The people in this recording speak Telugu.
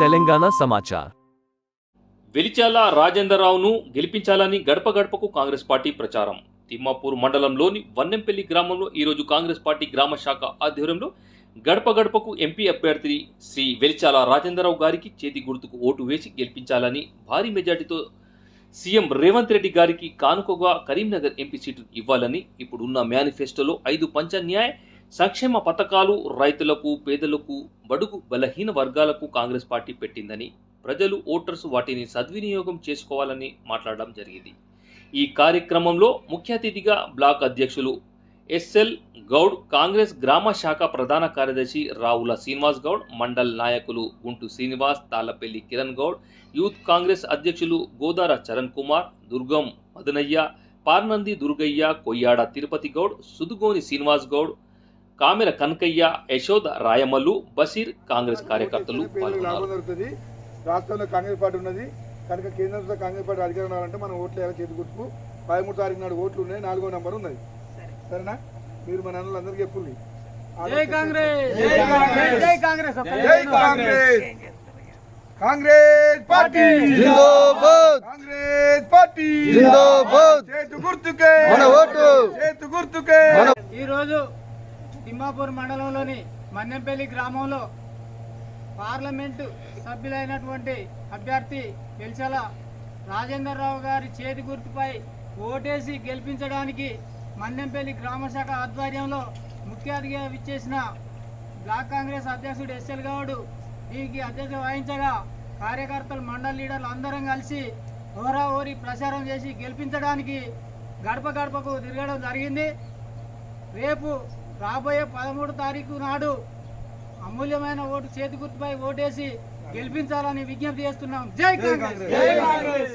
తెలంగాణ సమాచార్. వెలిచాల రాజేంద్రరావును గెలిపించాలని గడప గడపకు కాంగ్రెస్ పార్టీ ప్రచారం. తిమ్మాపూర్ మండలంలోని వన్నెంపల్లి గ్రామంలో ఈరోజు కాంగ్రెస్ పార్టీ గ్రామ శాఖ ఆధ్వర్యంలో గడప గడపకు ఎంపీ అభ్యర్థి శ్రీ వెలిచాల రాజేంద్రరావు గారికి చేతి గుర్తుకు ఓటు వేసి గెలిపించాలని భారీ మెజార్టీతో సీఎం రేవంత్ రెడ్డి గారికి కానుకగా కరీంనగర్ ఎంపీ సీటు ఇవ్వాలని ఇప్పుడున్న మేనిఫెస్టోలో 5 పంచ న్యాయ సంక్షేమ పథకాలు రైతులకు, పేదలకు, బడుగు బలహీన వర్గాలకు కాంగ్రెస్ పార్టీ పెట్టిందని, ప్రజలు ఓటర్స్ వాటిని సద్వినియోగం చేసుకోవాలని మాట్లాడడం జరిగింది. ఈ కార్యక్రమంలో ముఖ్య అతిథిగా బ్లాక్ అధ్యక్షులు ఎస్ఎల్ గౌడ్, కాంగ్రెస్ గ్రామ శాఖ ప్రధాన కార్యదర్శి రావుల శ్రీనివాస్ గౌడ్, మండల్ నాయకులు గుంటు శ్రీనివాస్, తాళ్లపల్లి కిరణ్ గౌడ్, యూత్ కాంగ్రెస్ అధ్యక్షులు గోదార చరణ్ కుమార్, దుర్గం మదనయ్య, పార్నంది దుర్గయ్య, కొయ్యాడ తిరుపతి గౌడ్, సుదుగోని శ్రీనివాస్ గౌడ్, కామెర కనకయ్య, యశోద రాయమల్లు, బషీర్ కాంగ్రెస్ కార్యకర్తలు పాల్గొన్నారు. రాష్ట్రంలో కాంగ్రెస్ పార్టీ ఉన్నది కనుక కేంద్రంలో కాంగ్రెస్ పార్టీ అధికారం రావాలంటే మనం ఓట్లు వేయాలి. చేతి గుర్తుకు 13 తారీఖు నాడు ఓట్లు ఉన్నాయి, 4వ నంబర్ ఉన్నది. సరేనా? మీరు మన అందరికీ చెప్పుంది. కాంగ్రెస్ పార్టీ జిందాబాద్, కాంగ్రెస్ పార్టీ జిందాబాద్, చేతి గుర్తుకే మన ఓటు, చేతి గుర్తుకే. ఈ రోజు తిమ్మాపూర్ మండలంలోని మన్నెంపల్లి గ్రామంలో పార్లమెంటు సభ్యులైనటువంటి అభ్యర్థి వెలిచాల రాజేంద్రరావు గారి చేతి గుర్తుపై ఓటేసి గెలిపించడానికి మన్నెంపల్లి గ్రామ శాఖ ఆధ్వర్యంలో ముఖ్య అతిథిగా విచ్చేసిన బ్లాక్ కాంగ్రెస్ అధ్యక్షుడు ఎస్ఎల్ గౌడ్ దీనికి అధ్యక్షత వహించగా కార్యకర్తలు, మండల లీడర్లు అందరం కలిసి ఓరి ప్రచారం చేసి గెలిపించడానికి గడప గడపకు తిరగడం జరిగింది. రేపు రాబోయే 13 తారీఖు నాడు అమూల్యమైన ఓటు చేతి గుర్తుపై ఓటేసి గెలిపించాలని విజ్ఞప్తి చేస్తున్నాం. జై కాంగ్రెస్.